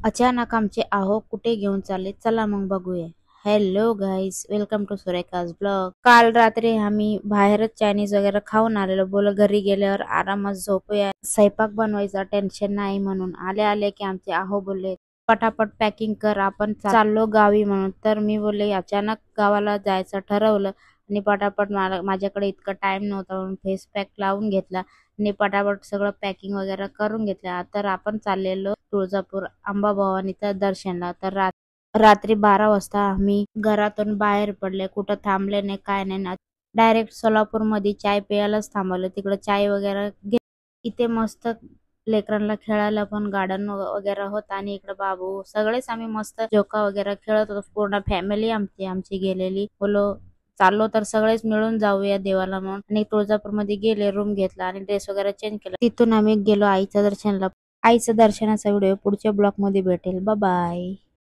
अचानक आमचे आहो कुठे घेऊन चालले, चला मग बघूया. Hello guys, welcome to Surekha's blog. काल रात्री आम्ही बाहेरच चायनीज वगैरे खाऊन आलेलो. बोल घरी गेल्यावर आरामात झोपूया, स्वयंपाक बनवायचा टेन्शन नाही म्हणून. आले आले की आमचे आहो बोलले पटापट पॅकिंग कर, आपण चाललो गावी म्हणून. तर मी बोलले अचानक गावाला जायचं ठरवलं आणि पटापट माझ्याकडे इतका टाइम नव्हता म्हणून फेस पॅक लावून घेतला आणि पटापट सगळं पॅकिंग वगैरे करून घेतलं. तर आपण चाललेलो तुळजापूर अंबाभवानीच्या दर्शनला. तर रात्री 12 वाजता आम्ही घरातून बाहेर पडले, कुठं थांबले नाही काय नाही, डायरेक्ट सोलापूर मध्ये चाय प्यायलाच थांबवलं. तिकडे चाय वगैरे इथे मस्त लेकरांना खेळायला पण गार्डन वगैरे होता आणि इकडे बाबू सगळेच आम्ही मस्त जोका वगैरे खेळत होतो. पूर्ण फॅमिली आमची गेलेली. बोलो चाललो तर सगळेच मिळून जाऊया देवाला म्हणून. आणि तुळजापूर मध्ये गेले, रूम घेतला आणि ड्रेस वगैरे चेंज केला. तिथून आम्ही गेलो आईच्या दर्शनाला. आईच्या दर्शनाचा व्हिडिओ पुढच्या ब्लॉग मध्ये भेटेल. Bye bye.